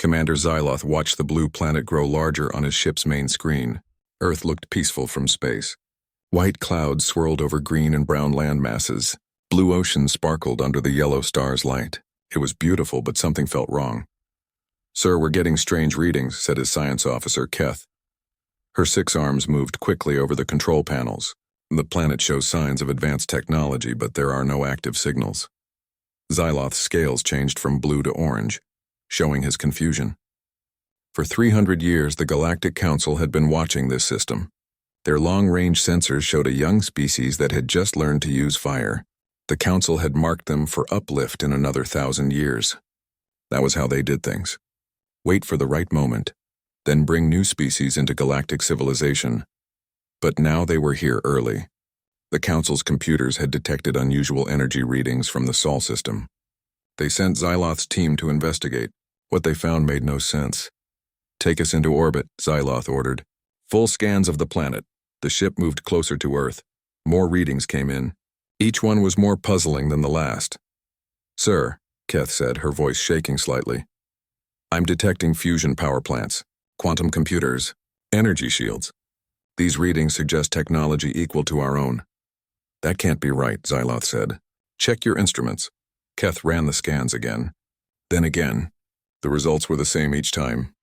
Commander Xyloth watched the blue planet grow larger on his ship's main screen. Earth looked peaceful from space. White clouds swirled over green and brown land masses. Blue ocean sparkled under the yellow star's light. It was beautiful, but something felt wrong. "Sir, we're getting strange readings," said his science officer, Keth. Her 6 arms moved quickly over the control panels. The planet shows signs of advanced technology, but there are no active signals. Xyloth's scales changed from blue to orange, showing his confusion. For 300 years, the Galactic Council had been watching this system. Their long-range sensors showed a young species that had just learned to use fire. The Council had marked them for uplift in another 1,000 years. That was how they did things. Wait for the right moment, then bring new species into galactic civilization. But now they were here early. The Council's computers had detected unusual energy readings from the Sol system. They sent Xyloth's team to investigate. What they found made no sense. "Take us into orbit," Xyloth ordered. Full scans of the planet. The ship moved closer to Earth. More readings came in. Each one was more puzzling than the last. "Sir," Keth said, her voice shaking slightly, "I'm detecting fusion power plants, quantum computers, energy shields. These readings suggest technology equal to our own." "That can't be right," Xyloth said. "Check your instruments." Keth ran the scans again. Then again. The results were the same each time.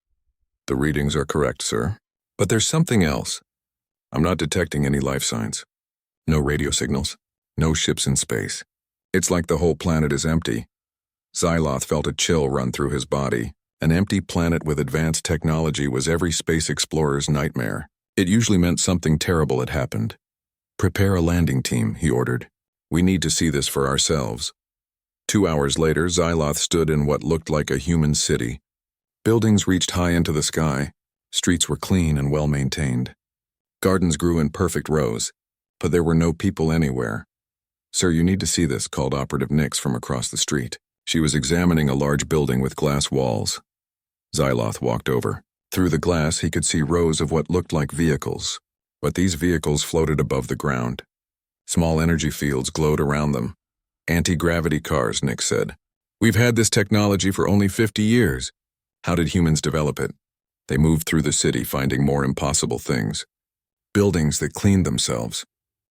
"The readings are correct, sir. But there's something else. I'm not detecting any life signs. No radio signals. No ships in space. It's like the whole planet is empty." Xyloth felt a chill run through his body. An empty planet with advanced technology was every space explorer's nightmare. It usually meant something terrible had happened. "Prepare a landing team," he ordered. "We need to see this for ourselves." 2 hours later, Xyloth stood in what looked like a human city. Buildings reached high into the sky. Streets were clean and well-maintained. Gardens grew in perfect rows, but there were no people anywhere. "Sir, you need to see this," called Operative Nix from across the street. She was examining a large building with glass walls. Xyloth walked over. Through the glass, he could see rows of what looked like vehicles, but these vehicles floated above the ground. Small energy fields glowed around them. "Anti-gravity cars," Nix said. "We've had this technology for only 50 years. How did humans develop it?" They moved through the city, finding more impossible things. Buildings that cleaned themselves.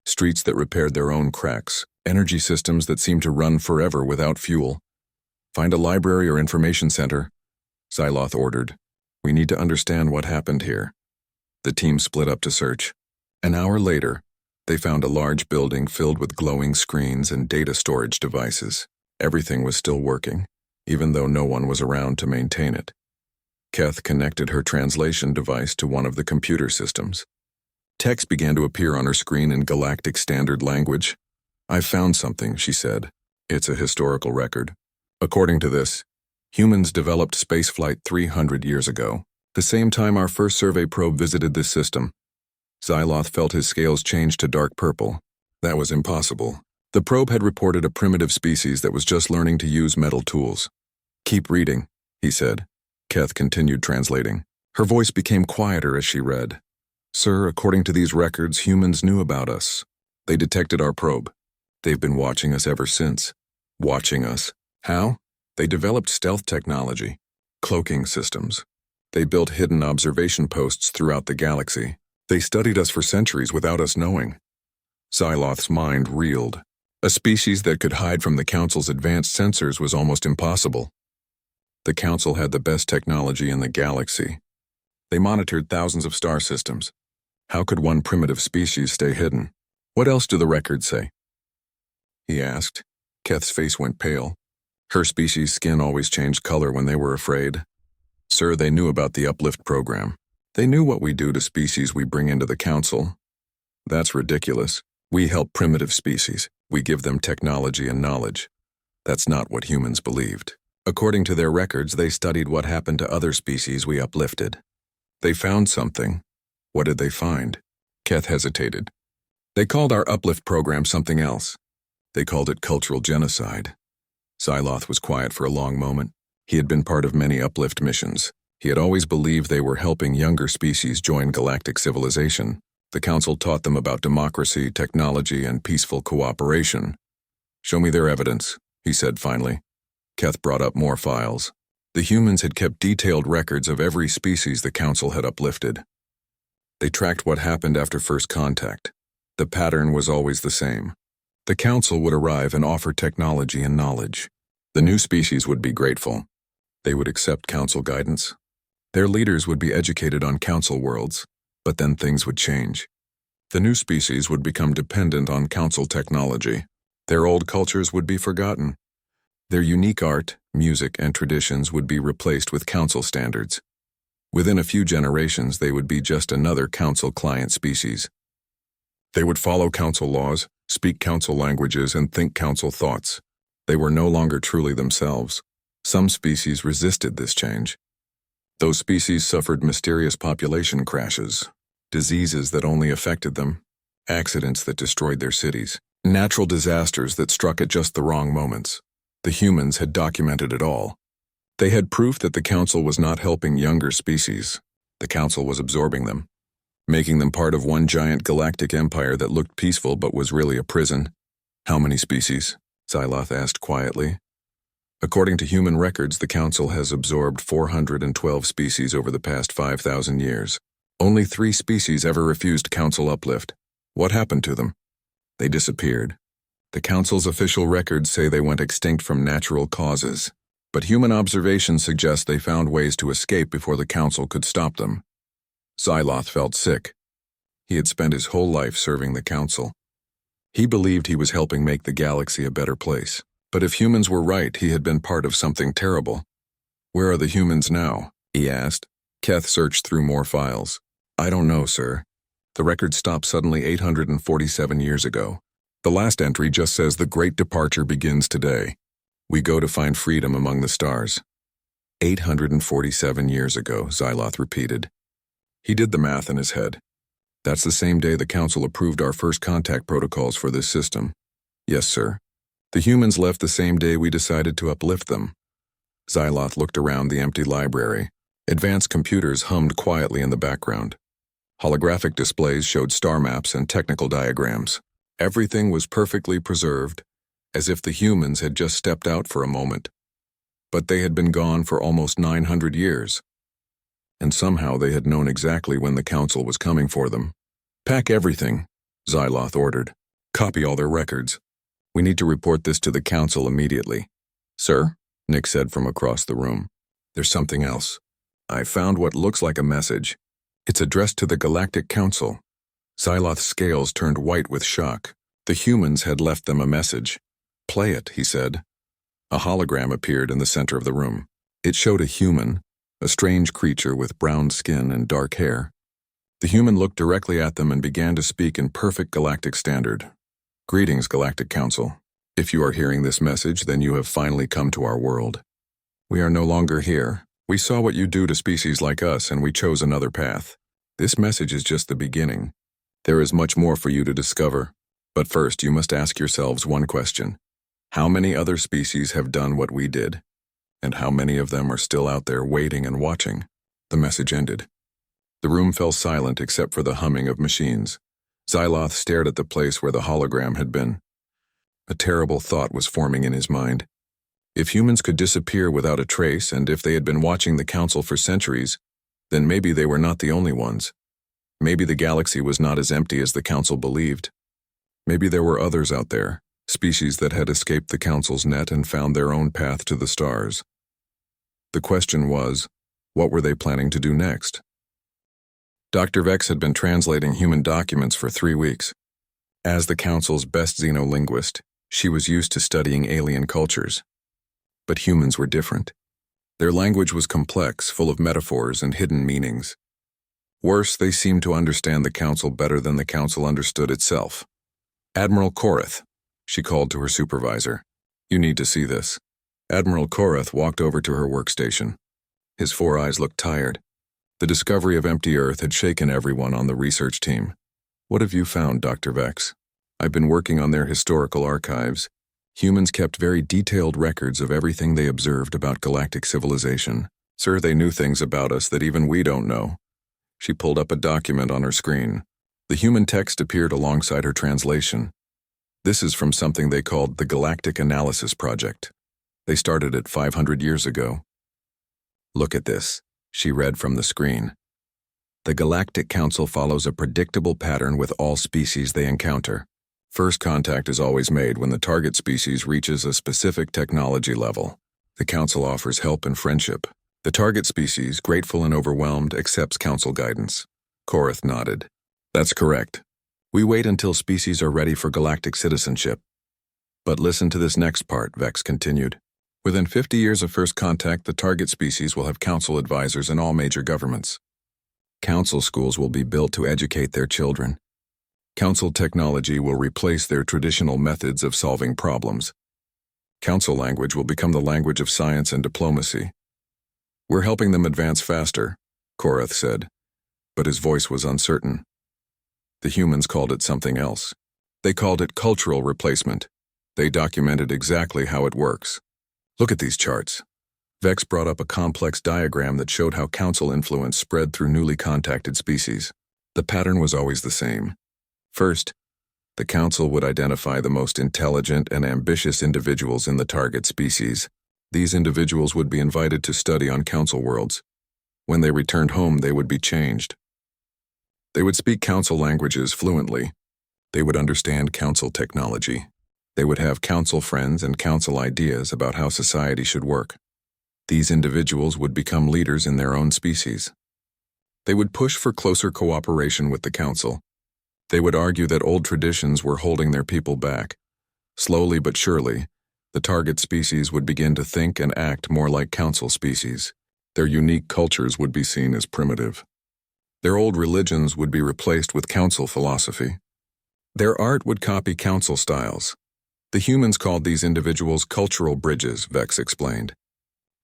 Streets that repaired their own cracks. Energy systems that seemed to run forever without fuel. "Find a library or information center," Xyloth ordered. "We need to understand what happened here." The team split up to search. An hour later, they found a large building filled with glowing screens and data storage devices. Everything was still working, even though no one was around to maintain it. Keth connected her translation device to one of the computer systems. Text began to appear on her screen in Galactic Standard Language. "I found something," she said. "It's a historical record. According to this, humans developed spaceflight 300 years ago, the same time our first survey probe visited this system." Xyloth felt his scales change to dark purple. That was impossible. The probe had reported a primitive species that was just learning to use metal tools. "Keep reading," he said. Keth continued translating. Her voice became quieter as she read. "Sir, according to these records, humans knew about us. They detected our probe. They've been watching us ever since." "Watching us? How?" "They developed stealth technology, cloaking systems. They built hidden observation posts throughout the galaxy. They studied us for centuries without us knowing." Xyloth's mind reeled. A species that could hide from the Council's advanced sensors was almost impossible. The Council had the best technology in the galaxy. They monitored thousands of star systems. How could one primitive species stay hidden? "What else do the records say?" he asked. Keth's face went pale. Her species' skin always changed color when they were afraid. "Sir, they knew about the uplift program. They knew what we do to species we bring into the Council." "That's ridiculous. We help primitive species. We give them technology and knowledge. That's not what humans believed. According to their records, they studied what happened to other species we uplifted. They found something. What did they find?" Keth hesitated. "They called our uplift program something else. They called it cultural genocide." Xyloth was quiet for a long moment. He had been part of many uplift missions. He had always believed they were helping younger species join galactic civilization. The Council taught them about democracy, technology, and peaceful cooperation. "Show me their evidence," he said finally. Keth brought up more files. The humans had kept detailed records of every species the Council had uplifted. They tracked what happened after first contact. The pattern was always the same. The Council would arrive and offer technology and knowledge. The new species would be grateful. They would accept Council guidance. Their leaders would be educated on Council worlds, but then things would change. The new species would become dependent on Council technology. Their old cultures would be forgotten. Their unique art, music, and traditions would be replaced with Council standards. Within a few generations, they would be just another Council client species. They would follow Council laws, speak Council languages, and think Council thoughts. They were no longer truly themselves. Some species resisted this change. Those species suffered mysterious population crashes, diseases that only affected them, accidents that destroyed their cities, natural disasters that struck at just the wrong moments. The humans had documented it all. They had proof that the Council was not helping younger species. The Council was absorbing them, making them part of one giant galactic empire that looked peaceful but was really a prison. How many species? Xyloth asked quietly. According to human records, the Council has absorbed 412 species over the past 5,000 years. Only 3 species ever refused Council uplift. What happened to them? They disappeared. The Council's official records say they went extinct from natural causes, but human observations suggest they found ways to escape before the Council could stop them. Xyloth felt sick. He had spent his whole life serving the Council. He believed he was helping make the galaxy a better place. But if humans were right, he had been part of something terrible. Where are the humans now? He asked. Keth searched through more files. I don't know, sir. The record stopped suddenly 847 years ago. The last entry just says the Great Departure begins today. We go to find freedom among the stars. 847 years ago, Xyloth repeated. He did the math in his head. That's the same day the Council approved our first contact protocols for this system. Yes, sir. The humans left the same day we decided to uplift them. Xyloth looked around the empty library. Advanced computers hummed quietly in the background. Holographic displays showed star maps and technical diagrams. Everything was perfectly preserved, as if the humans had just stepped out for a moment. But they had been gone for almost 900 years. And somehow they had known exactly when the Council was coming for them. Pack everything, Xyloth ordered. Copy all their records. We need to report this to the Council immediately. Sir? Nick said from across the room. There's something else. I found what looks like a message. It's addressed to the Galactic Council. Xyloth's scales turned white with shock. The humans had left them a message. Play it, he said. A hologram appeared in the center of the room. It showed a human, a strange creature with brown skin and dark hair. The human looked directly at them and began to speak in perfect galactic standard. Greetings, Galactic Council. If you are hearing this message, then you have finally come to our world. We are no longer here. We saw what you do to species like us, and we chose another path. This message is just the beginning. There is much more for you to discover. But first, you must ask yourselves one question. How many other species have done what we did? And how many of them are still out there waiting and watching? The message ended. The room fell silent except for the humming of machines. Xyloth stared at the place where the hologram had been. A terrible thought was forming in his mind. If humans could disappear without a trace, and if they had been watching the Council for centuries, then maybe they were not the only ones. Maybe the galaxy was not as empty as the Council believed. Maybe there were others out there, species that had escaped the Council's net and found their own path to the stars. The question was, what were they planning to do next? Dr. Vex had been translating human documents for 3 weeks. As the Council's best xenolinguist, she was used to studying alien cultures. But humans were different. Their language was complex, full of metaphors and hidden meanings. Worse, they seemed to understand the Council better than the Council understood itself. Admiral Korath, she called to her supervisor. You need to see this. Admiral Korath walked over to her workstation. His 4 eyes looked tired. The discovery of empty Earth had shaken everyone on the research team. What have you found, Dr. Vex? I've been working on their historical archives. Humans kept very detailed records of everything they observed about galactic civilization. Sir, they knew things about us that even we don't know. She pulled up a document on her screen. The human text appeared alongside her translation. This is from something they called the Galactic Analysis Project. They started it 500 years ago. Look at this, she read from the screen. The Galactic Council follows a predictable pattern with all species they encounter. First contact is always made when the target species reaches a specific technology level. The Council offers help and friendship. The target species, grateful and overwhelmed, accepts Council guidance. Korath nodded. That's correct. We wait until species are ready for galactic citizenship. But listen to this next part, Vex continued. Within 50 years of first contact, the target species will have Council advisors in all major governments. Council schools will be built to educate their children. Council technology will replace their traditional methods of solving problems. Council language will become the language of science and diplomacy. We're helping them advance faster, Korath said, but his voice was uncertain. The humans called it something else. They called it cultural replacement. They documented exactly how it works. Look at these charts. Vex brought up a complex diagram that showed how Council influence spread through newly contacted species. The pattern was always the same. First, the Council would identify the most intelligent and ambitious individuals in the target species. These individuals would be invited to study on Council worlds. When they returned home, they would be changed. They would speak Council languages fluently. They would understand Council technology. They would have Council friends and Council ideas about how society should work. These individuals would become leaders in their own species. They would push for closer cooperation with the Council. They would argue that old traditions were holding their people back. Slowly but surely, the target species would begin to think and act more like Council species. Their unique cultures would be seen as primitive. Their old religions would be replaced with Council philosophy. Their art would copy Council styles. The humans called these individuals cultural bridges, Vex explained.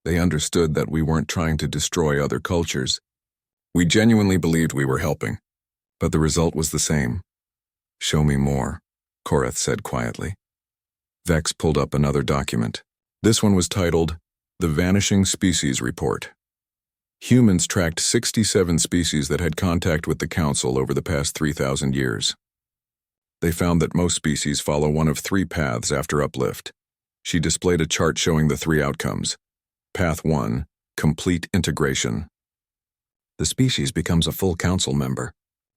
They understood that we weren't trying to destroy other cultures. We genuinely believed we were helping. But the result was the same. Show me more, Korath said quietly. Vex pulled up another document. This one was titled, The Vanishing Species Report. Humans tracked 67 species that had contact with the Council over the past 3,000 years. They found that most species follow one of three paths after uplift. She displayed a chart showing the three outcomes. Path 1, complete integration. The species becomes a full Council member.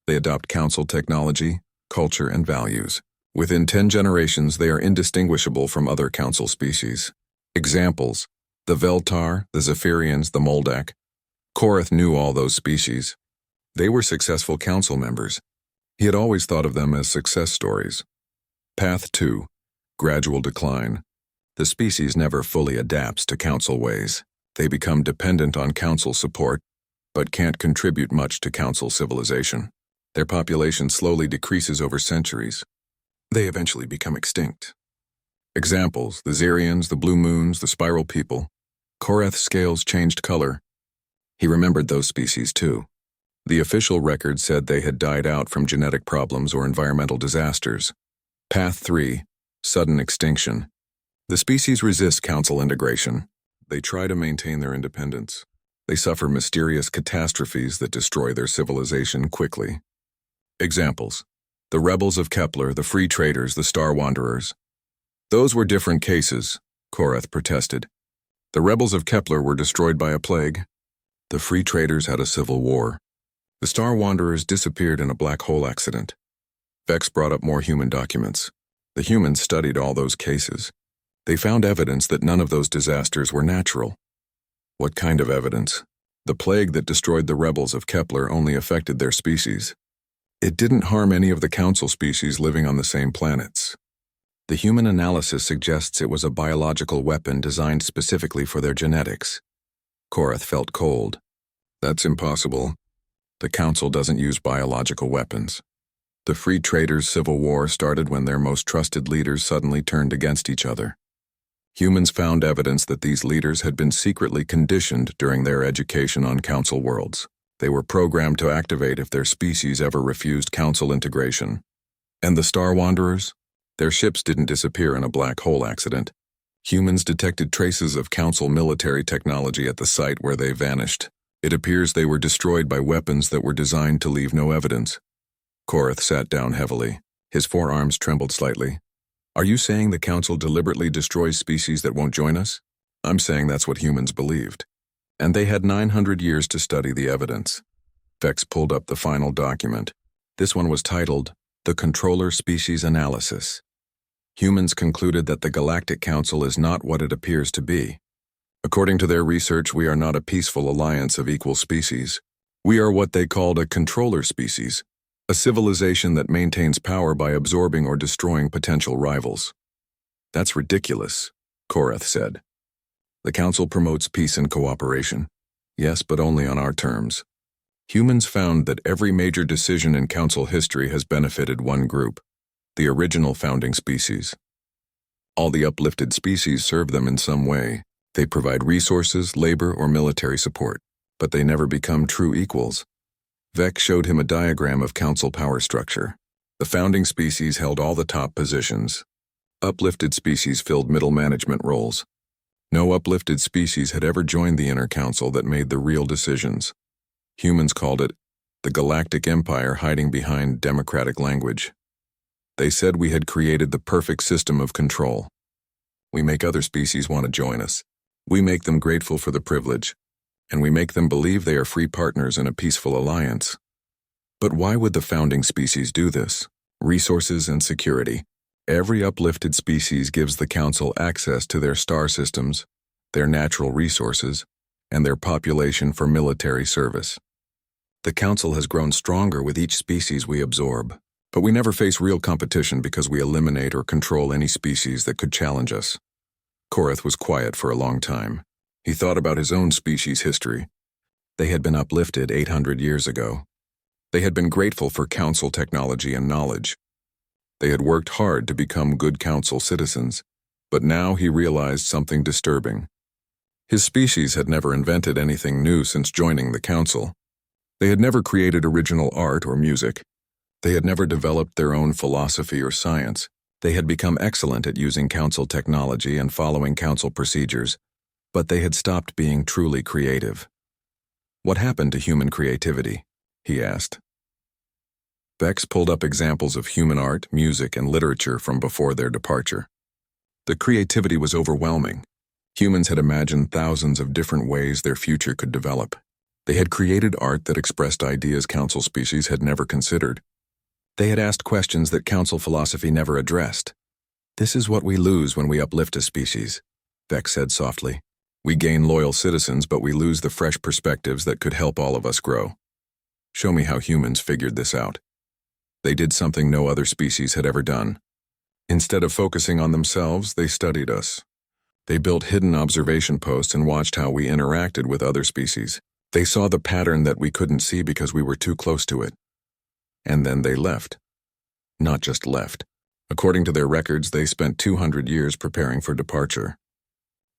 They adopt Council technology, culture, and values. Within 10 generations, they are indistinguishable from other Council species. Examples: the Veltar, the Zephyrians, the Moldak. Korath knew all those species. They were successful Council members. He had always thought of them as success stories. Path 2, gradual decline. The species never fully adapts to Council ways. They become dependent on Council support, but can't contribute much to Council civilization. Their population slowly decreases over centuries. They eventually become extinct. Examples: the Xerians, the Blue Moons, the Spiral People. Korath's scales changed color. He remembered those species too. The official record said they had died out from genetic problems or environmental disasters. Path 3, sudden extinction. The species resist Council integration. They try to maintain their independence. They suffer mysterious catastrophes that destroy their civilization quickly. Examples: the rebels of Kepler, the free traders, the Star Wanderers. Those were different cases, Korath protested. The rebels of Kepler were destroyed by a plague. The free traders had a civil war. The Star Wanderers disappeared in a black hole accident. Vex brought up more human documents. The humans studied all those cases. They found evidence that none of those disasters were natural. What kind of evidence? The plague that destroyed the rebels of Kepler only affected their species. It didn't harm any of the Council species living on the same planets. The human analysis suggests it was a biological weapon designed specifically for their genetics. Korath felt cold. That's impossible. The Council doesn't use biological weapons. The Free Traders' Civil War started when their most trusted leaders suddenly turned against each other. Humans found evidence that these leaders had been secretly conditioned during their education on Council worlds. They were programmed to activate if their species ever refused Council integration. And the Star Wanderers? Their ships didn't disappear in a black hole accident. Humans detected traces of Council military technology at the site where they vanished. It appears they were destroyed by weapons that were designed to leave no evidence. Korath sat down heavily. His forearms trembled slightly. Are you saying the Council deliberately destroys species that won't join us? I'm saying that's what humans believed. and they had 900 years to study the evidence. Vex pulled up the final document. This one was titled, The Controller Species Analysis. Humans concluded that the Galactic Council is not what it appears to be. According to their research, we are not a peaceful alliance of equal species. We are what they called a controller species, a civilization that maintains power by absorbing or destroying potential rivals. That's ridiculous, Korath said. The Council promotes peace and cooperation. Yes, but only on our terms. Humans found that every major decision in Council history has benefited one group, the original founding species. All the uplifted species serve them in some way. They provide resources, labor, or military support, but they never become true equals. Vex showed him a diagram of Council power structure. The founding species held all the top positions. Uplifted species filled middle management roles. No uplifted species had ever joined the inner council that made the real decisions. Humans called it the Galactic Empire hiding behind democratic language. They said we had created the perfect system of control. We make other species want to join us. We make them grateful for the privilege, and we make them believe they are free partners in a peaceful alliance. But why would the founding species do this? Resources and security. Every uplifted species gives the Council access to their star systems, their natural resources, and their population for military service. The Council has grown stronger with each species we absorb, but we never face real competition because we eliminate or control any species that could challenge us. Korath was quiet for a long time. He thought about his own species' history. They had been uplifted 800 years ago. They had been grateful for Council technology and knowledge. They had worked hard to become good Council citizens, but now he realized something disturbing. His species had never invented anything new since joining the Council. They had never created original art or music. They had never developed their own philosophy or science. They had become excellent at using Council technology and following Council procedures, but they had stopped being truly creative. What happened to human creativity? He asked. Vex pulled up examples of human art, music, and literature from before their departure. The creativity was overwhelming. Humans had imagined thousands of different ways their future could develop. They had created art that expressed ideas Council species had never considered. They had asked questions that Council philosophy never addressed. This is what we lose when we uplift a species, Vex said softly. We gain loyal citizens, but we lose the fresh perspectives that could help all of us grow. Show me how humans figured this out. They did something no other species had ever done. Instead of focusing on themselves, they studied us. They built hidden observation posts and watched how we interacted with other species. They saw the pattern that we couldn't see because we were too close to it. And then they left. Not just left. According to their records, they spent 200 years preparing for departure.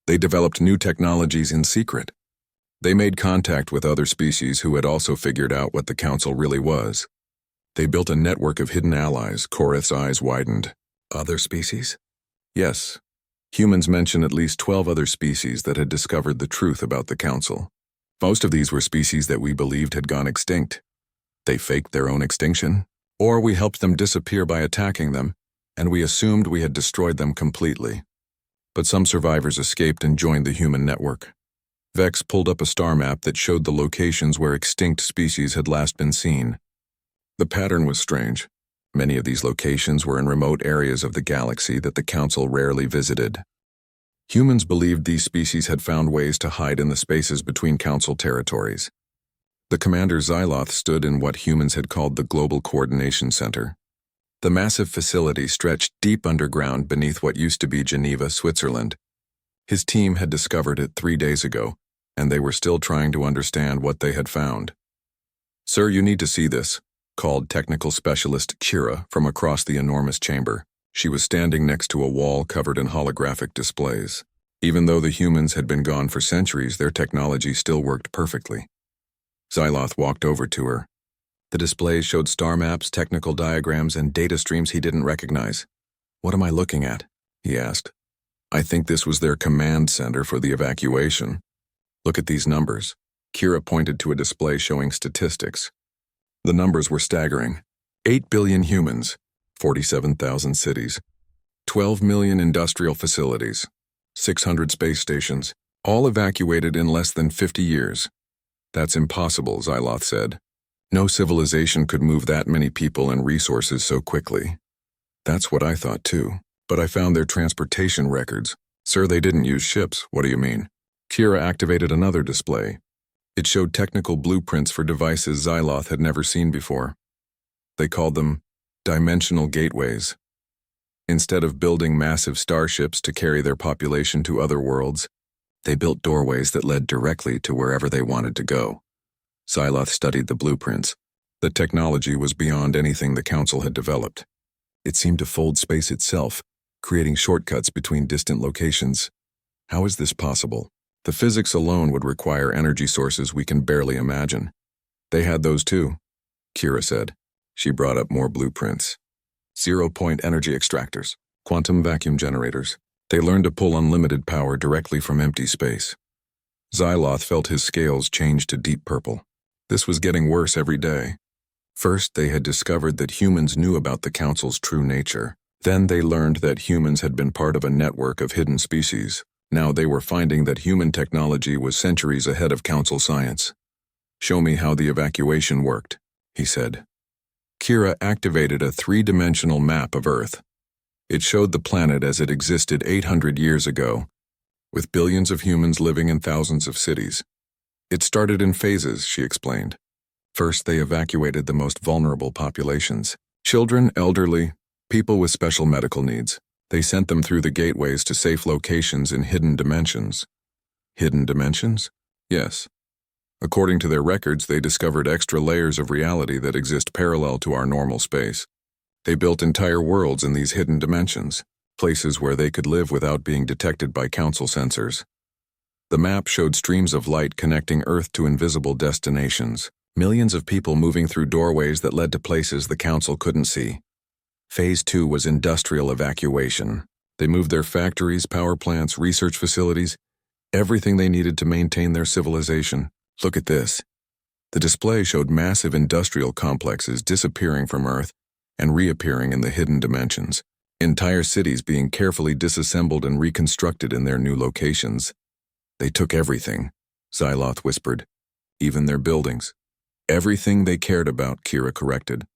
They developed new technologies in secret. They made contact with other species who had also figured out what the Council really was. They built a network of hidden allies. Korath's eyes widened. Other species? Yes. Humans mention at least 12 other species that had discovered the truth about the Council. Most of these were species that we believed had gone extinct. They faked their own extinction, or we helped them disappear by attacking them, and we assumed we had destroyed them completely. But some survivors escaped and joined the human network. Vex pulled up a star map that showed the locations where extinct species had last been seen. The pattern was strange. Many of these locations were in remote areas of the galaxy that the Council rarely visited. Humans believed these species had found ways to hide in the spaces between Council territories. The commander Xyloth stood in what humans had called the Global Coordination Center. The massive facility stretched deep underground beneath what used to be Geneva, Switzerland. His team had discovered it 3 days ago, and they were still trying to understand what they had found. "Sir, you need to see this," called technical specialist Kira from across the enormous chamber. She was standing next to a wall covered in holographic displays. Even though the humans had been gone for centuries, their technology still worked perfectly. Xyloth walked over to her. The displays showed star maps, technical diagrams, and data streams he didn't recognize. "What am I looking at?" he asked. "I think this was their command center for the evacuation. Look at these numbers." Kira pointed to a display showing statistics. The numbers were staggering. 8 billion humans, 47,000 cities, 12 million industrial facilities, 600 space stations, All evacuated in less than 50 years. That's impossible, Xyloth said. No civilization could move that many people and resources so quickly. That's what I thought too, but I found their transportation records. Sir, they didn't use ships, what do you mean? Kira activated another display. It showed technical blueprints for devices Xyloth had never seen before. They called them dimensional gateways. Instead of building massive starships to carry their population to other worlds, they built doorways that led directly to wherever they wanted to go. Xyloth studied the blueprints. The technology was beyond anything the Council had developed. It seemed to fold space itself, creating shortcuts between distant locations. How is this possible? The physics alone would require energy sources we can barely imagine. They had those too, Kira said. She brought up more blueprints. Zero-point energy extractors, quantum vacuum generators. They learned to pull unlimited power directly from empty space. Xyloth felt his scales change to deep purple. This was getting worse every day. First, they had discovered that humans knew about the Council's true nature. Then they learned that humans had been part of a network of hidden species. Now they were finding that human technology was centuries ahead of Council science. Show me how the evacuation worked, he said. Kira activated a three-dimensional map of Earth. It showed the planet as it existed 800 years ago, with billions of humans living in thousands of cities. It started in phases, she explained. First, they evacuated the most vulnerable populations. Children, elderly, people with special medical needs. They sent them through the gateways to safe locations in hidden dimensions. Hidden dimensions? Yes. According to their records, they discovered extra layers of reality that exist parallel to our normal space. They built entire worlds in these hidden dimensions, places where they could live without being detected by Council sensors. The map showed streams of light connecting Earth to invisible destinations, millions of people moving through doorways that led to places the Council couldn't see. Phase 2 was industrial evacuation. They moved their factories, power plants, research facilities, everything they needed to maintain their civilization. Look at this. The display showed massive industrial complexes disappearing from Earth and reappearing in the hidden dimensions, entire cities being carefully disassembled and reconstructed in their new locations. They took everything, Xyloth whispered, even their buildings. Everything they cared about, Kira corrected.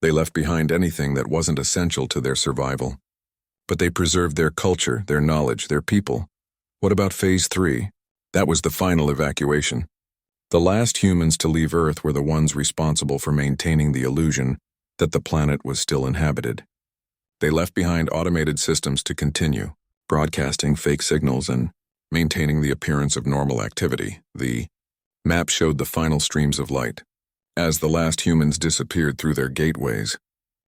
They left behind anything that wasn't essential to their survival. But they preserved their culture, their knowledge, their people. What about Phase 3? That was the final evacuation. The last humans to leave Earth were the ones responsible for maintaining the illusion that the planet was still inhabited. They left behind automated systems to continue, broadcasting fake signals and maintaining the appearance of normal activity. The map showed the final streams of light, as the last humans disappeared through their gateways.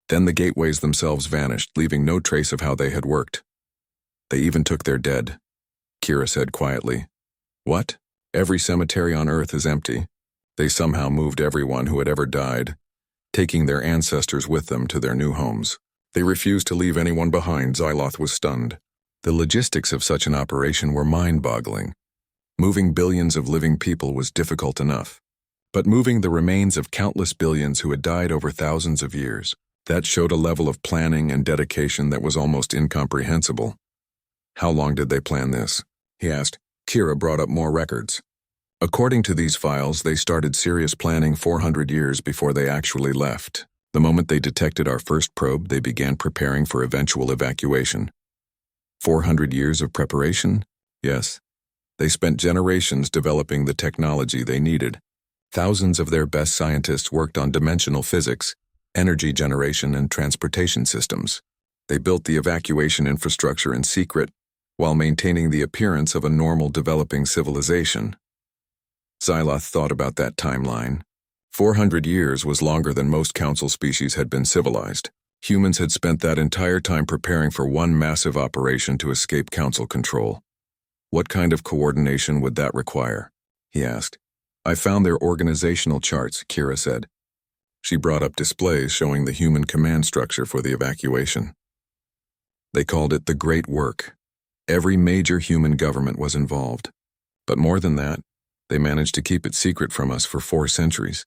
Then the gateways themselves vanished, leaving no trace of how they had worked. They even took their dead, Kira said quietly. What? Every cemetery on Earth is empty. They somehow moved everyone who had ever died, taking their ancestors with them to their new homes. They refused to leave anyone behind. Xyloth was stunned. The logistics of such an operation were mind-boggling. Moving billions of living people was difficult enough. But moving the remains of countless billions who had died over thousands of years, that showed a level of planning and dedication that was almost incomprehensible. How long did they plan this? He asked. Kira brought up more records. According to these files, they started serious planning 400 years before they actually left. The moment they detected our first probe, they began preparing for eventual evacuation. 400 years of preparation? Yes. They spent generations developing the technology they needed. Thousands of their best scientists worked on dimensional physics, energy generation, and transportation systems. They built the evacuation infrastructure in secret, while maintaining the appearance of a normal developing civilization. Xyloth thought about that timeline. 400 years was longer than most Council species had been civilized. Humans had spent that entire time preparing for one massive operation to escape Council control. What kind of coordination would that require? He asked. I found their organizational charts, Kira said. She brought up displays showing the human command structure for the evacuation. They called it the Great Work. Every major human government was involved. But more than that, they managed to keep it secret from us for 4 centuries.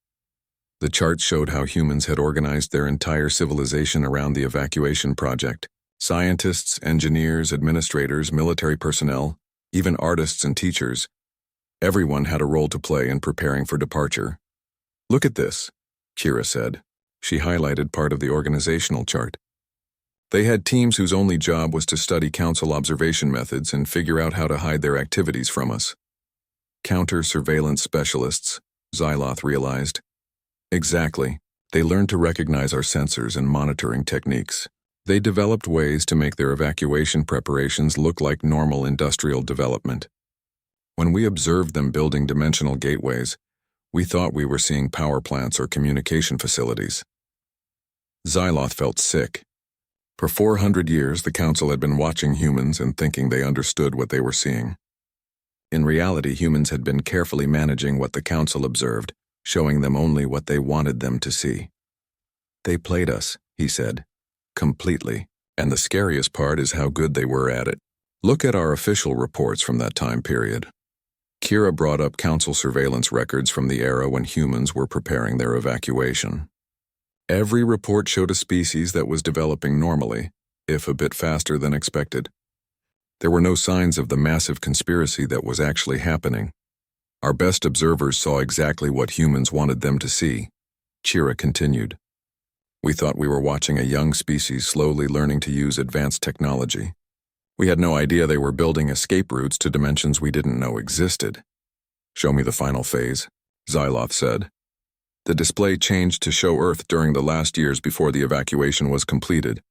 The charts showed how humans had organized their entire civilization around the evacuation project. Scientists, engineers, administrators, military personnel, even artists and teachers. Everyone had a role to play in preparing for departure. "Look at this," Kira said. She highlighted part of the organizational chart. They had teams whose only job was to study council observation methods and figure out how to hide their activities from us. Counter-surveillance specialists, Xyloth realized. Exactly. They learned to recognize our sensors and monitoring techniques. They developed ways to make their evacuation preparations look like normal industrial development. When we observed them building dimensional gateways, we thought we were seeing power plants or communication facilities. Xyloth felt sick. For 400 years, the Council had been watching humans and thinking they understood what they were seeing. In reality, humans had been carefully managing what the Council observed, showing them only what they wanted them to see. "They played us," he said, "completely, and the scariest part is how good they were at it. Look at our official reports from that time period." Kira brought up Council surveillance records from the era when humans were preparing their evacuation. Every report showed a species that was developing normally, if a bit faster than expected. There were no signs of the massive conspiracy that was actually happening. Our best observers saw exactly what humans wanted them to see. Kira continued. "We thought we were watching a young species slowly learning to use advanced technology. We had no idea they were building escape routes to dimensions we didn't know existed." "Show me the final phase," Xyloth said. The display changed to show Earth during the last years before the evacuation was completed.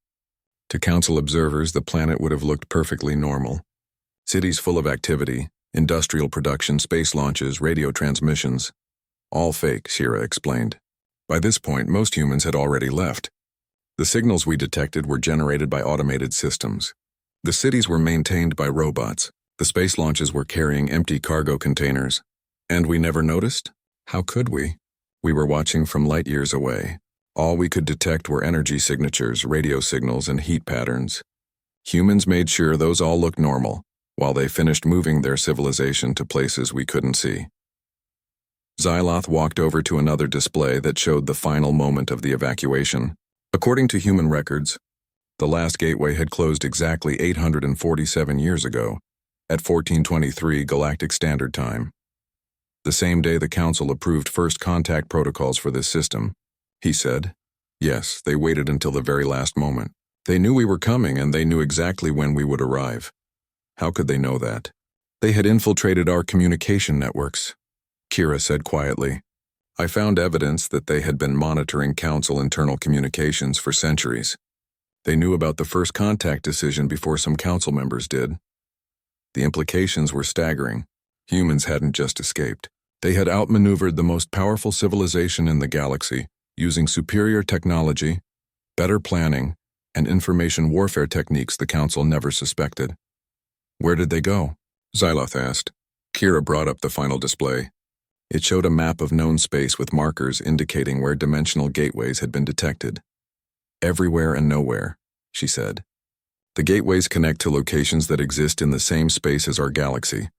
To Council observers, the planet would have looked perfectly normal. Cities full of activity, industrial production, space launches, radio transmissions. All fake, Shira explained. By this point, most humans had already left. The signals we detected were generated by automated systems. The cities were maintained by robots. The space launches were carrying empty cargo containers. And we never noticed? How could we? We were watching from light years away. All we could detect were energy signatures, radio signals, and heat patterns. Humans made sure those all looked normal, while they finished moving their civilization to places we couldn't see. Xyloth walked over to another display that showed the final moment of the evacuation. According to human records, the last gateway had closed exactly 847 years ago, at 1423 Galactic Standard Time. The same day the Council approved first contact protocols for this system, he said. Yes, they waited until the very last moment. They knew we were coming and they knew exactly when we would arrive. How could they know that? They had infiltrated our communication networks, Kira said quietly. I found evidence that they had been monitoring Council internal communications for centuries. They knew about the first contact decision before some Council members did. The implications were staggering. Humans hadn't just escaped. They had outmaneuvered the most powerful civilization in the galaxy, using superior technology, better planning, and information warfare techniques the Council never suspected. Where did they go? Xyloth asked. Kira brought up the final display. It showed a map of known space with markers indicating where dimensional gateways had been detected. Everywhere and nowhere, she said. The gateways connect to locations that exist in the same space as our galaxy,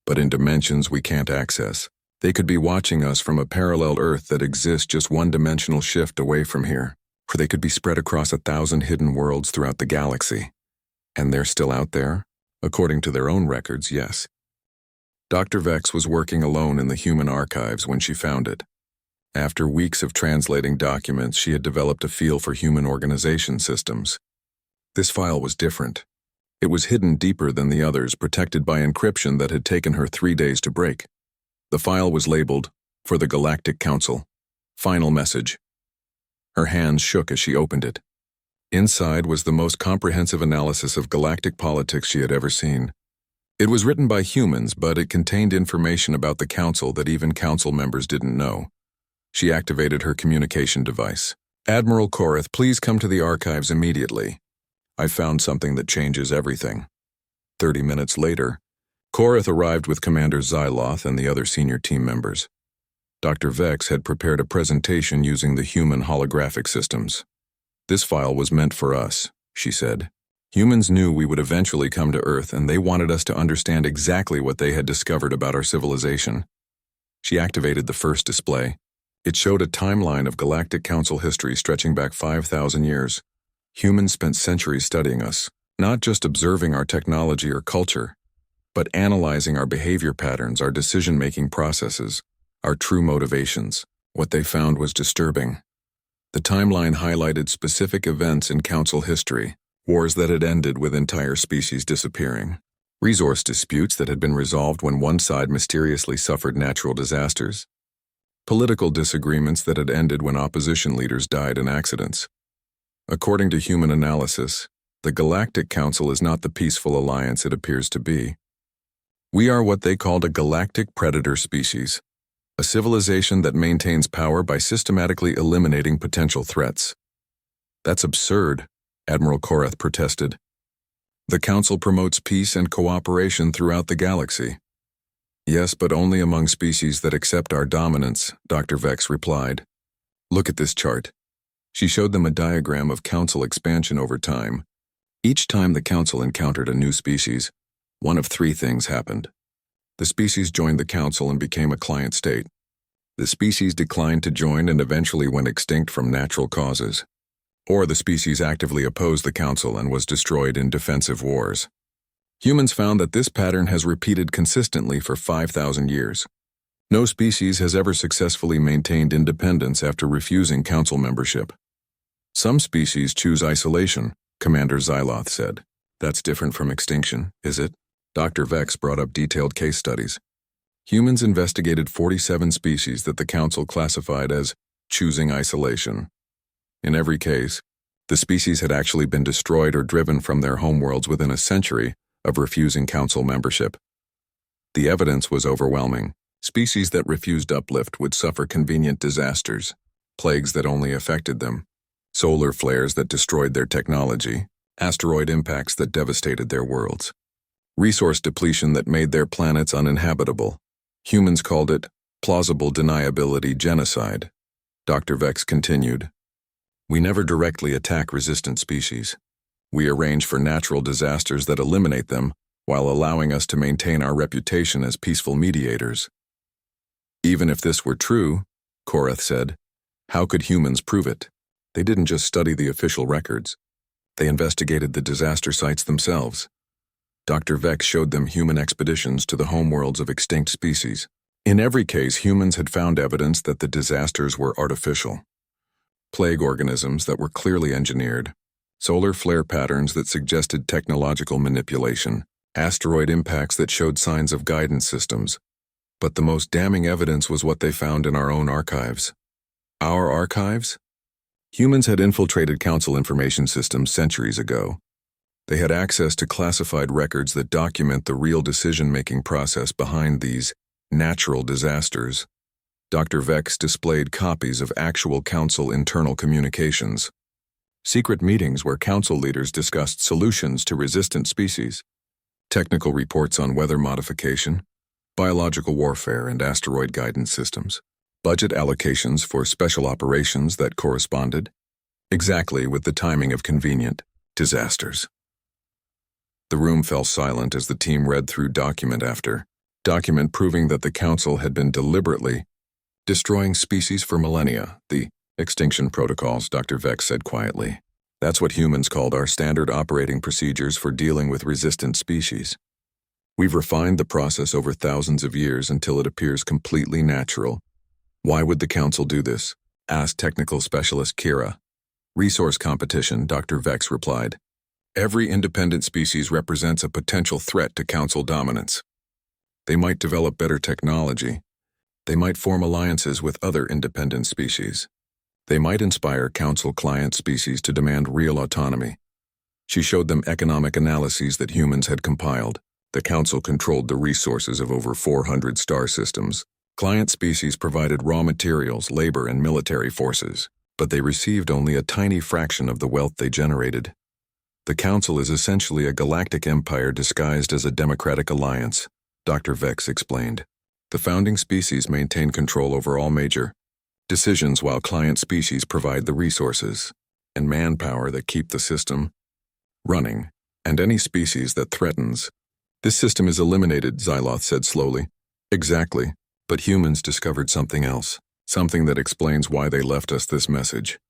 but in dimensions we can't access. They could be watching us from a parallel Earth that exists just one dimensional shift away from here, or they could be spread across 1,000 hidden worlds throughout the galaxy. And they're still out there? According to their own records, yes. Dr. Vex was working alone in the human archives when she found it. After weeks of translating documents, she had developed a feel for human organization systems. This file was different. It was hidden deeper than the others, protected by encryption that had taken her 3 days to break. The file was labeled, "For the Galactic Council. Final message." Her hands shook as she opened it. Inside was the most comprehensive analysis of galactic politics she had ever seen. It was written by humans, but it contained information about the Council that even Council members didn't know. She activated her communication device. "Admiral Korath, please come to the archives immediately. I found something that changes everything." 30 minutes later, Korath arrived with Commander Xyloth and the other senior team members. Dr. Vex had prepared a presentation using the human holographic systems. "This file was meant for us," she said. "Humans knew we would eventually come to Earth, and they wanted us to understand exactly what they had discovered about our civilization." She activated the first display. It showed a timeline of Galactic Council history stretching back 5,000 years. Humans spent centuries studying us, not just observing our technology or culture. but analyzing our behavior patterns, our decision-making processes, our true motivations. What they found was disturbing. The timeline highlighted specific events in Council history, wars that had ended with entire species disappearing, resource disputes that had been resolved when one side mysteriously suffered natural disasters, political disagreements that had ended when opposition leaders died in accidents. According to human analysis, the Galactic Council is not the peaceful alliance it appears to be. We are what they called a galactic predator species, a civilization that maintains power by systematically eliminating potential threats. That's absurd, Admiral Korath protested. The Council promotes peace and cooperation throughout the galaxy. Yes, but only among species that accept our dominance, Dr. Vex replied. Look at this chart. She showed them a diagram of Council expansion over time. Each time the Council encountered a new species, one of three things happened. The species joined the Council and became a client state. The species declined to join and eventually went extinct from natural causes. Or the species actively opposed the Council and was destroyed in defensive wars. Humans found that this pattern has repeated consistently for 5,000 years. No species has ever successfully maintained independence after refusing Council membership. Some species choose isolation, Commander Xyloth said. That's different from extinction, is it? Dr. Vex brought up detailed case studies. Humans investigated 47 species that the Council classified as choosing isolation. In every case, the species had actually been destroyed or driven from their homeworlds within a century of refusing Council membership. The evidence was overwhelming. Species that refused uplift would suffer convenient disasters, plagues that only affected them, solar flares that destroyed their technology, asteroid impacts that devastated their worlds, resource depletion that made their planets uninhabitable. Humans called it plausible deniability genocide. Dr. Vex continued. We never directly attack resistant species. We arrange for natural disasters that eliminate them while allowing us to maintain our reputation as peaceful mediators. Even if this were true, Korath said, how could humans prove it? They didn't just study the official records. They investigated the disaster sites themselves. Dr. Vex showed them human expeditions to the homeworlds of extinct species. In every case, humans had found evidence that the disasters were artificial. Plague organisms that were clearly engineered, solar flare patterns that suggested technological manipulation, asteroid impacts that showed signs of guidance systems. But the most damning evidence was what they found in our own archives. Our archives? Humans had infiltrated Council information systems centuries ago. They had access to classified records that document the real decision-making process behind these natural disasters. Dr. Vex displayed copies of actual Council internal communications, secret meetings where Council leaders discussed solutions to resistant species, technical reports on weather modification, biological warfare and asteroid guidance systems, budget allocations for special operations that corresponded exactly with the timing of convenient disasters. The room fell silent as the team read through document after document proving that the Council had been deliberately destroying species for millennia. The extinction protocols, Dr. Vex said quietly. That's what humans called our standard operating procedures for dealing with resistant species. We've refined the process over thousands of years until it appears completely natural. Why would the Council do this? Asked technical specialist Kira. Resource competition, Dr. Vex replied. Every independent species represents a potential threat to Council dominance. They might develop better technology. They might form alliances with other independent species. They might inspire Council client species to demand real autonomy. She showed them economic analyses that humans had compiled. The Council controlled the resources of over 400 star systems. Client species provided raw materials, labor, and military forces, but they received only a tiny fraction of the wealth they generated. The Council is essentially a galactic empire disguised as a democratic alliance, Dr. Vex explained. The founding species maintain control over all major decisions while client species provide the resources and manpower that keep the system running, and any species that threatens. This system is eliminated, Xyloth said slowly. Exactly, but humans discovered something else, something that explains why they left us this message.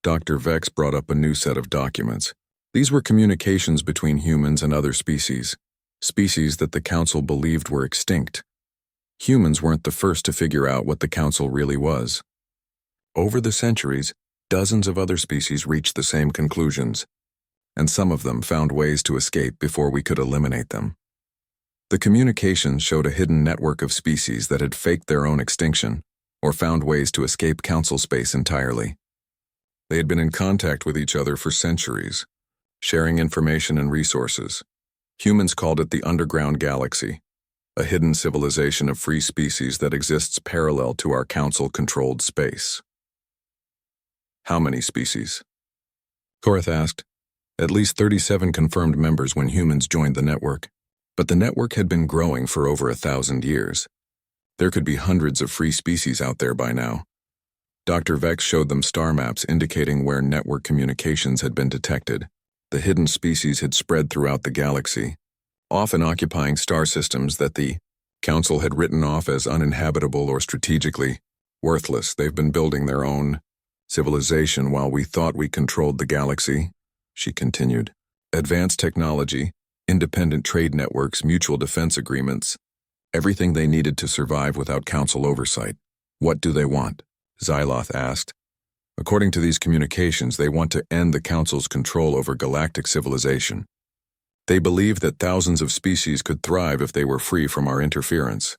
Dr. Vex brought up a new set of documents. These were communications between humans and other species, species that the Council believed were extinct. Humans weren't the first to figure out what the Council really was. Over the centuries, dozens of other species reached the same conclusions, and some of them found ways to escape before we could eliminate them. The communications showed a hidden network of species that had faked their own extinction or found ways to escape Council space entirely. They had been in contact with each other for centuries, sharing information and resources. Humans called it the Underground Galaxy, a hidden civilization of free species that exists parallel to our Council-controlled space. How many species? Korath asked. At least 37 confirmed members when humans joined the network, but the network had been growing for over 1,000 years. There could be hundreds of free species out there by now. Dr. Vex showed them star maps indicating where network communications had been detected. The hidden species had spread throughout the galaxy, often occupying star systems that the Council had written off as uninhabitable or strategically worthless. They've been building their own civilization while we thought we controlled the galaxy, she continued. Advanced technology, independent trade networks, mutual defense agreements, everything they needed to survive without Council oversight. What do they want? Xyloth asked. According to these communications, they want to end the Council's control over galactic civilization. They believe that thousands of species could thrive if they were free from our interference.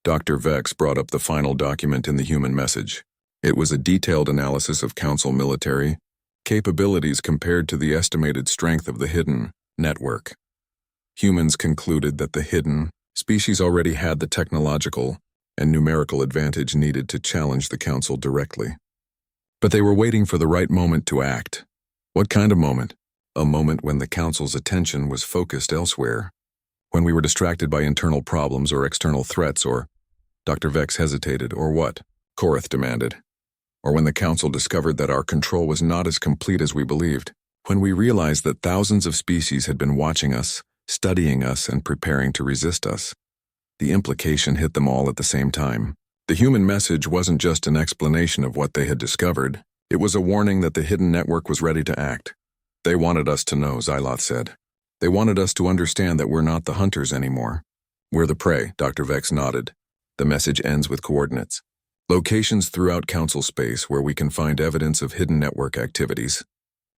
Dr. Vex brought up the final document in the human message. It was a detailed analysis of Council military capabilities compared to the estimated strength of the hidden network. Humans concluded that the hidden species already had the technological and numerical advantage needed to challenge the Council directly. But they were waiting for the right moment to act. What kind of moment? A moment when the Council's attention was focused elsewhere, when we were distracted by internal problems or external threats, or Dr. Vex hesitated, or what? Korath demanded. Or when the Council discovered that our control was not as complete as we believed, when we realized that thousands of species had been watching us, studying us, and preparing to resist us. The implication hit them all at the same time. The human message wasn't just an explanation of what they had discovered. It was a warning that the hidden network was ready to act. They wanted us to know, Xyloth said. They wanted us to understand that we're not the hunters anymore. We're the prey, Dr. Vex nodded. The message ends with coordinates. Locations throughout Council space where we can find evidence of hidden network activities.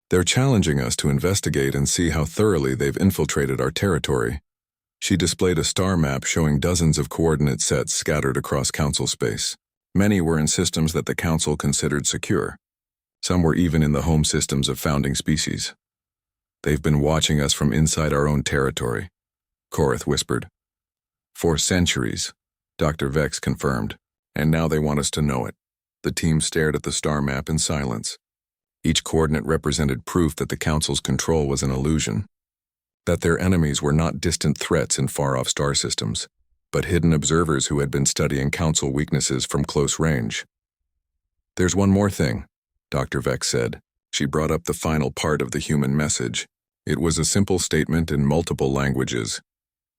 They're challenging us to investigate and see how thoroughly they've infiltrated our territory. She displayed a star map showing dozens of coordinate sets scattered across Council space. Many were in systems that the Council considered secure. Some were even in the home systems of founding species. They've been watching us from inside our own territory, Korath whispered. For centuries, Dr. Vex confirmed, and now they want us to know it. The team stared at the star map in silence. Each coordinate represented proof that the Council's control was an illusion, that their enemies were not distant threats in far-off star systems, but hidden observers who had been studying Council weaknesses from close range. There's one more thing, Dr. Vex said. She brought up the final part of the human message. It was a simple statement in multiple languages.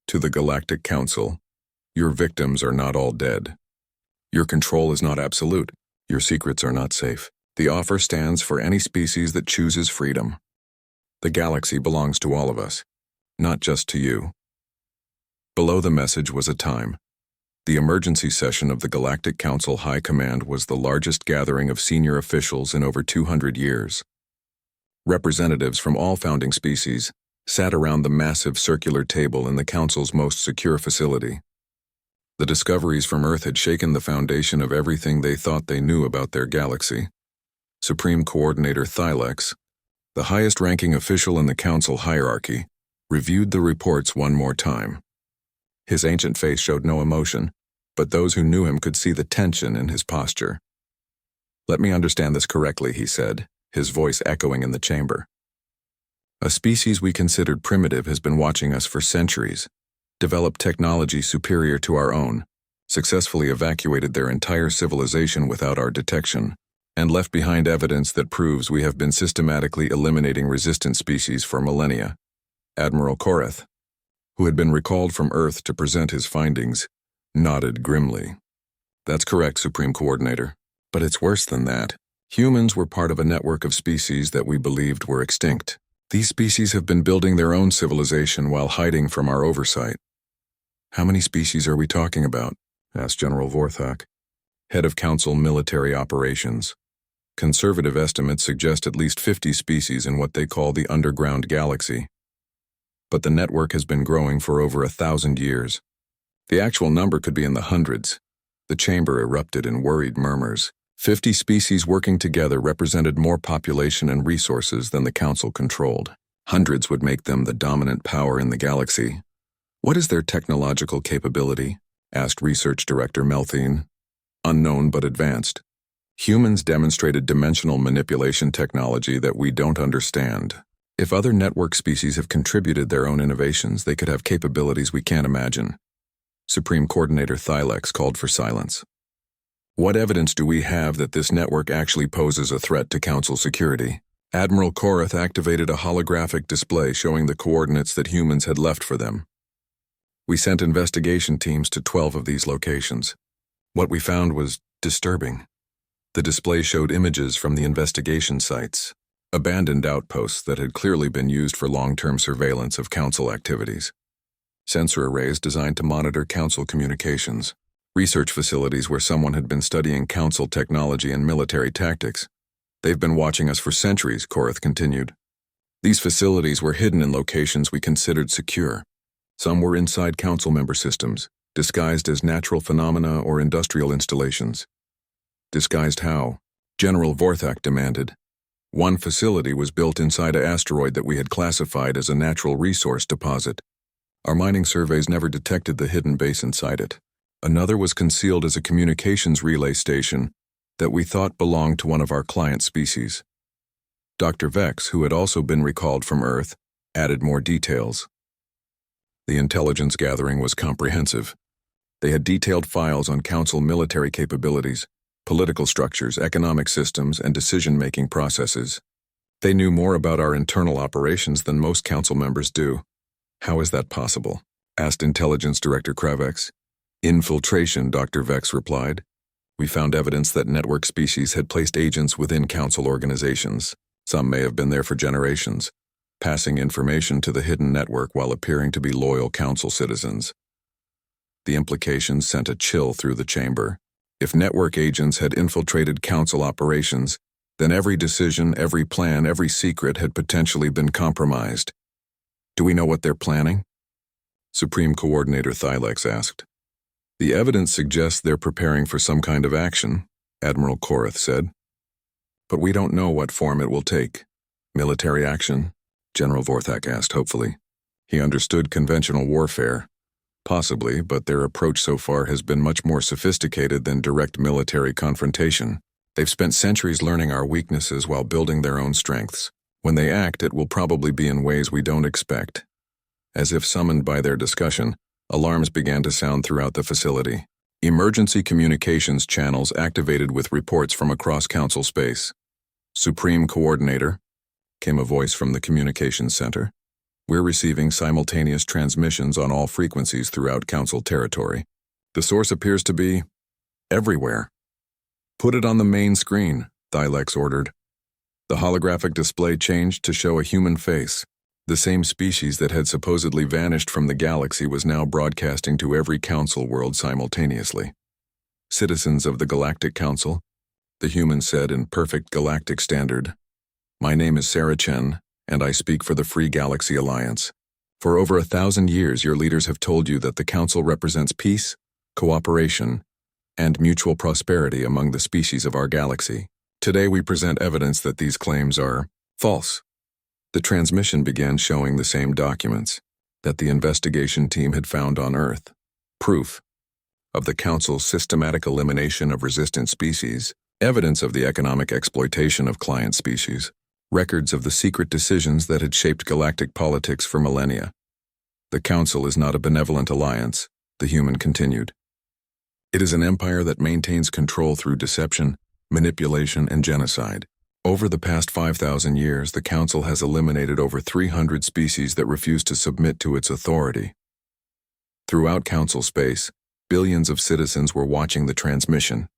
To the Galactic Council, your victims are not all dead. Your control is not absolute. Your secrets are not safe. The offer stands for any species that chooses freedom. The galaxy belongs to all of us, not just to you. Below the message was a time. The emergency session of the Galactic Council High Command was the largest gathering of senior officials in over 200 years. Representatives from all founding species sat around the massive circular table in the Council's most secure facility. The discoveries from Earth had shaken the foundation of everything they thought they knew about their galaxy. Supreme Coordinator Thylex, the highest-ranking official in the Council hierarchy, reviewed the reports one more time. His ancient face showed no emotion, but those who knew him could see the tension in his posture. Let me understand this correctly, he said, his voice echoing in the chamber. A species we considered primitive has been watching us for centuries, developed technology superior to our own, successfully evacuated their entire civilization without our detection, and left behind evidence that proves we have been systematically eliminating resistant species for millennia. Admiral Korath, who had been recalled from Earth to present his findings, nodded grimly. That's correct, Supreme Coordinator. But it's worse than that. Humans were part of a network of species that we believed were extinct. These species have been building their own civilization while hiding from our oversight. How many species are we talking about? Asked General Vorthak, head of Council Military Operations. Conservative estimates suggest at least 50 species in what they call the underground galaxy. But the network has been growing for over 1,000 years. The actual number could be in the hundreds. The chamber erupted in worried murmurs. 50 species working together represented more population and resources than the Council controlled. Hundreds would make them the dominant power in the galaxy. What is their technological capability? Asked Research Director Melthine. Unknown but advanced. Humans demonstrated dimensional manipulation technology that we don't understand. If other network species have contributed their own innovations, they could have capabilities we can't imagine. Supreme Coordinator Thylex called for silence. What evidence do we have that this network actually poses a threat to Council security? Admiral Korath activated a holographic display showing the coordinates that humans had left for them. We sent investigation teams to 12 of these locations. What we found was disturbing. The display showed images from the investigation sites, abandoned outposts that had clearly been used for long-term surveillance of Council activities. Sensor arrays designed to monitor Council communications. Research facilities where someone had been studying Council technology and military tactics. They've been watching us for centuries, Korath continued. These facilities were hidden in locations we considered secure. Some were inside Council member systems, disguised as natural phenomena or industrial installations. Disguised how? General Vorthak demanded. One facility was built inside an asteroid that we had classified as a natural resource deposit. Our mining surveys never detected the hidden base inside it. Another was concealed as a communications relay station that we thought belonged to one of our client species. Dr. Vex, who had also been recalled from Earth, added more details. The intelligence gathering was comprehensive. They had detailed files on Council military capabilities, political structures, economic systems, and decision-making processes. They knew more about our internal operations than most Council members do. How is that possible? Asked Intelligence Director Kravex. Infiltration, Dr. Vex replied. We found evidence that network species had placed agents within Council organizations. Some may have been there for generations, passing information to the hidden network while appearing to be loyal Council citizens. The implications sent a chill through the chamber. If network agents had infiltrated Council operations, then every decision, every plan, every secret had potentially been compromised. Do we know what they're planning? Supreme Coordinator Thylex asked. The evidence suggests they're preparing for some kind of action, Admiral Korath said. But we don't know what form it will take. Military action? General Vorthak asked hopefully. He understood conventional warfare. Possibly, but their approach so far has been much more sophisticated than direct military confrontation. They've spent centuries learning our weaknesses while building their own strengths. When they act, it will probably be in ways we don't expect. As if summoned by their discussion, alarms began to sound throughout the facility. Emergency communications channels activated with reports from across Council space. Supreme Coordinator, came a voice from the communications center. We're receiving simultaneous transmissions on all frequencies throughout Council territory. The source appears to be everywhere. Put it on the main screen, Thylex ordered. The holographic display changed to show a human face. The same species that had supposedly vanished from the galaxy was now broadcasting to every Council world simultaneously. Citizens of the Galactic Council, the human said in perfect galactic standard. My name is Sarah Chen, and I speak for the Free Galaxy Alliance. For over 1,000 years, your leaders have told you that the Council represents peace, cooperation, and mutual prosperity among the species of our galaxy. Today we present evidence that these claims are false. The transmission began showing the same documents that the investigation team had found on Earth. Proof of the Council's systematic elimination of resistant species, evidence of the economic exploitation of client species, records of the secret decisions that had shaped galactic politics for millennia. The Council is not a benevolent alliance, the human continued. It is an empire that maintains control through deception, manipulation, and genocide. Over the past 5,000 years, the Council has eliminated over 300 species that refuse to submit to its authority. Throughout Council space, billions of citizens were watching the transmission.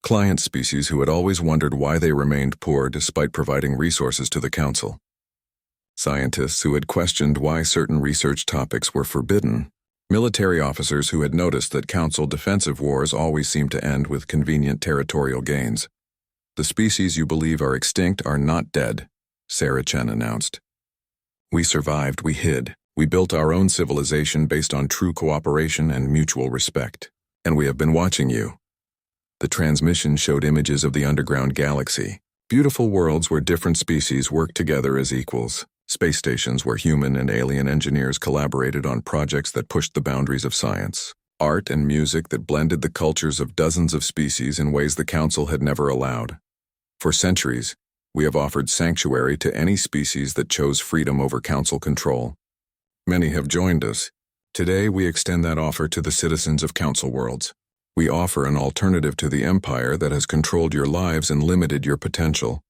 Client species who had always wondered why they remained poor despite providing resources to the Council. Scientists who had questioned why certain research topics were forbidden. Military officers who had noticed that Council defensive wars always seem to end with convenient territorial gains. The species you believe are extinct are not dead, Sarah Chen announced. We survived, we hid. We built our own civilization based on true cooperation and mutual respect. And we have been watching you. The transmission showed images of the underground galaxy. Beautiful worlds where different species work together as equals. Space stations where human and alien engineers collaborated on projects that pushed the boundaries of science. Art and music that blended the cultures of dozens of species in ways the Council had never allowed. For centuries, we have offered sanctuary to any species that chose freedom over Council control. Many have joined us. Today, we extend that offer to the citizens of Council worlds. We offer an alternative to the Empire that has controlled your lives and limited your potential.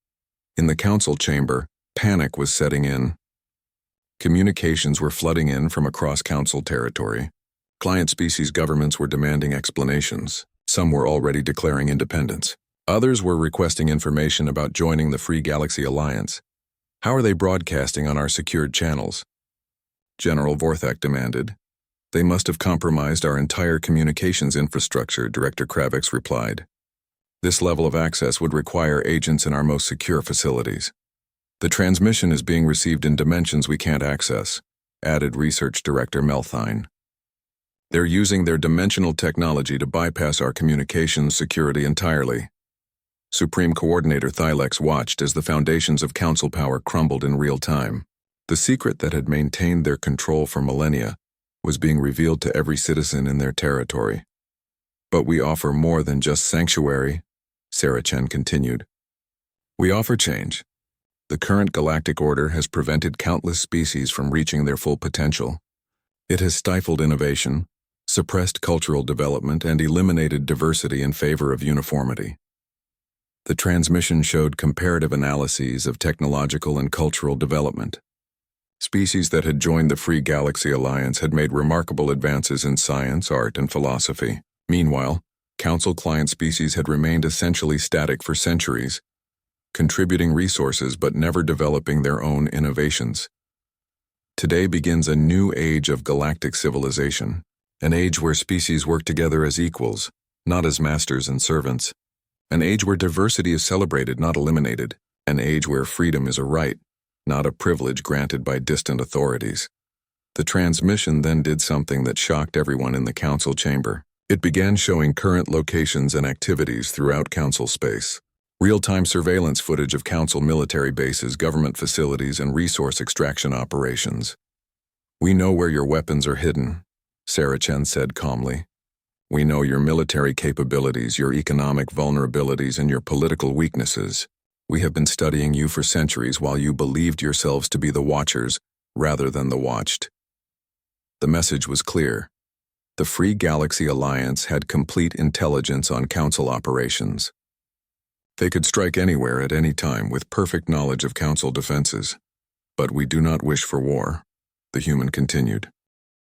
In the Council chamber, panic was setting in. Communications were flooding in from across Council territory. Client species governments were demanding explanations. Some were already declaring independence. Others were requesting information about joining the Free Galaxy Alliance. How are they broadcasting on our secured channels? General Vorthak demanded. They must have compromised our entire communications infrastructure, Director Kravix replied. This level of access would require agents in our most secure facilities. The transmission is being received in dimensions we can't access, added Research Director Melthine. They're using their dimensional technology to bypass our communications security entirely. Supreme Coordinator Thylex watched as the foundations of Council power crumbled in real time. The secret that had maintained their control for millennia was being revealed to every citizen in their territory. But we offer more than just sanctuary, Sarah Chen continued. We offer change. The current galactic order has prevented countless species from reaching their full potential. It has stifled innovation, suppressed cultural development, and eliminated diversity in favor of uniformity. The transmission showed comparative analyses of technological and cultural development. Species that had joined the Free Galaxy Alliance had made remarkable advances in science, art, and philosophy. Meanwhile, Council client species had remained essentially static for centuries, contributing resources but never developing their own innovations. Today begins a new age of galactic civilization, an age where species work together as equals, not as masters and servants. An age where diversity is celebrated, not eliminated. An age where freedom is a right, not a privilege granted by distant authorities. The transmission then did something that shocked everyone in the Council chamber. It began showing current locations and activities throughout Council space. Real-time surveillance footage of Council military bases, government facilities, and resource extraction operations. We know where your weapons are hidden, Sarah Chen said calmly. We know your military capabilities, your economic vulnerabilities, and your political weaknesses. We have been studying you for centuries while you believed yourselves to be the watchers rather than the watched. The message was clear. The Free Galaxy Alliance had complete intelligence on Council operations. They could strike anywhere at any time with perfect knowledge of Council defenses. But we do not wish for war, the human continued.